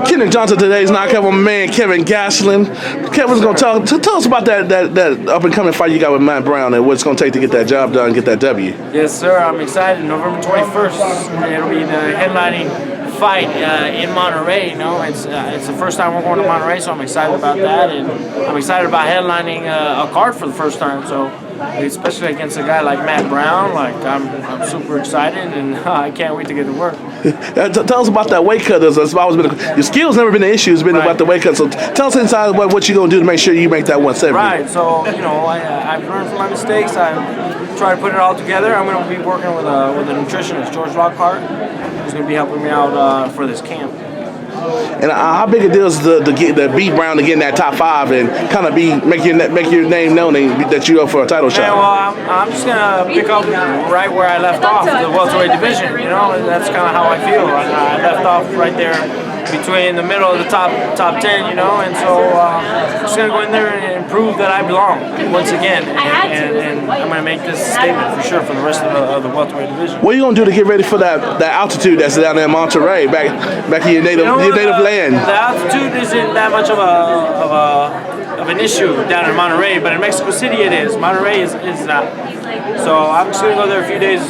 Kenneth Johnson today's knockout with my man Kelvin Gastelum. Kevin's going to tell us about that up-and-coming fight you got with Matt Brown and what it's going to take to get that job done and get that W. Yes, sir. I'm excited. November 21st, it'll be the headlining fight in Monterey. You know, it's the first time we're going to Monterey, so I'm excited about that, and I'm excited about headlining a card for the first time. So, especially against a guy like Matt Brown, like I'm super excited, and I can't wait to get to work. Tell us about that weight cut. It's always been your skills never been an issue. It's been about the weight cut. So tell us inside what you're gonna do to make sure you make that 170. Right. So I've learned from my mistakes. I try to put it all together. I'm gonna be working with a nutritionist, George Lockhart, who's gonna be helping me out for this camp. And how big a deal is to beat Brown to get in that top 5 and kind of make your name known that you're up for a title shot? Well, I'm just gonna pick up right where I left off, the welterweight division. You know, that's kind of how I feel. I left off right there between the middle of the top 10. You know, and so I'm just gonna go in there and prove that I belong once again. And I'm gonna make this statement for sure for the rest of the welterweight division. What are you gonna do to get ready for that altitude that's down there in Monterey, back in your native land? The altitude isn't that much of an issue down in Monterey, but in Mexico City it is. Monterey is not. So I'm just gonna go there a few days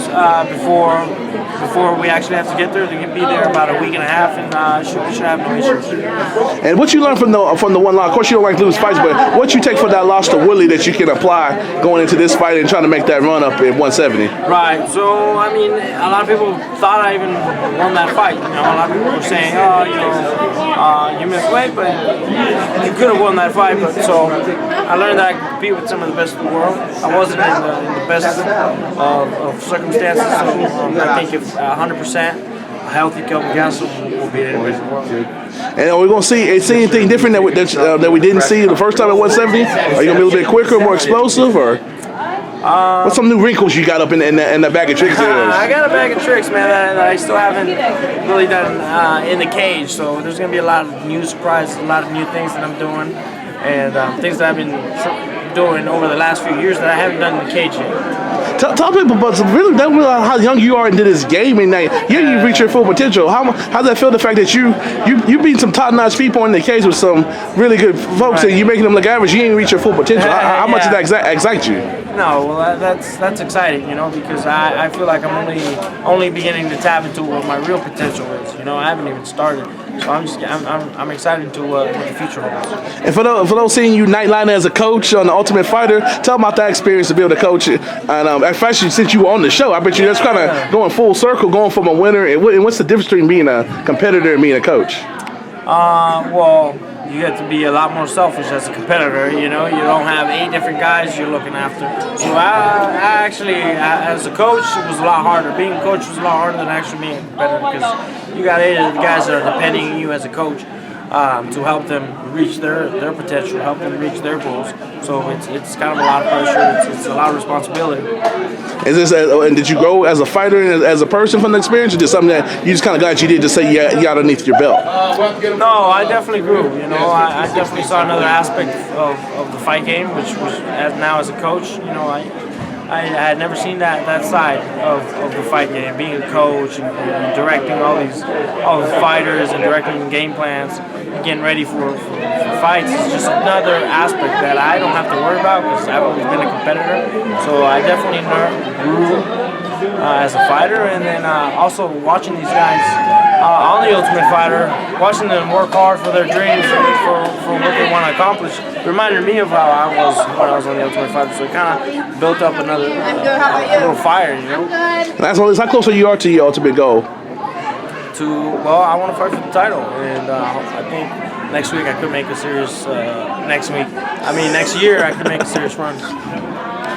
before we actually have to get there. To be there about a week and a half, and we should have no issues. And what you learned from the one loss? Of course, you don't like to lose fights, but what you take for that loss to Willie that you can apply going into this fight and trying to make that run up at 170? Right. So I mean, a lot of people thought I even won that fight. You know, a lot of people were saying, "Oh, you missed weight, but you could have won that fight." But so I learned that I could compete with some of the best in the world. I wasn't in the best of circumstances, so I think if 100% a healthy Kelvin Gastelum will beat anybody in the world. And are we going to see anything different that we didn't see the first time at 170? Are you going to be a little bit quicker, more explosive, or what's some new wrinkles you got up in the bag of tricks? I got a bag of tricks, man, that I still haven't really done in the cage. So there's going to be a lot of new surprises, a lot of new things that I'm doing, and things that I've been doing over the last few years that I haven't done in the cage yet. Talk to people about really how young you are into this game, and you reach your full potential. How does that feel? The fact that you beat some top-notch people in the cage with some really good folks, and you're making them look average. You ain't reach your full potential. How much does that excite you? No, well that's exciting, you know, because I feel like I'm only beginning to tap into what my real potential is. You know, I haven't even started, so I'm excited to what the future holds. And for those seeing you nightlining as a coach on the Ultimate Fighter, tell them about that experience to be able to coach it, and especially since you were on the show, I bet you that's kind of going full circle, going from a winner. And what's the difference between being a competitor and being a coach? Well, you get to be a lot more selfish as a competitor. You know, you don't have 8 different guys you're looking after. So I actually, as a coach, it was a lot harder. Being a coach was a lot harder than actually being a competitor, because you got 8 of the guys that are depending on you as a coach to help them reach their potential, help them reach their goals. So it's kind of a lot of pressure. It's a lot of responsibility. Is this and did you grow as a fighter and as a person from the experience, or just something that you just kind of got you did to say you got underneath your belt? No, I definitely grew. You know, I definitely saw another aspect of the fight game, which was now as a coach. You know, I had never seen that side of the fight game. Being a coach and directing all the fighters and directing game plans, getting ready for fights is just another aspect that I don't have to worry about because I've always been a competitor. So I definitely grew as a fighter, and then also watching these guys on the Ultimate Fighter, watching them work hard for their dreams, for what they want to accomplish, reminded me of how I was when I was on the Ultimate Fighter. So it kind of built up another little fire, you know. How close are you to your ultimate goal? Well, I want to fight for the title, and I think next week I could make a serious. Next year I could make a serious run.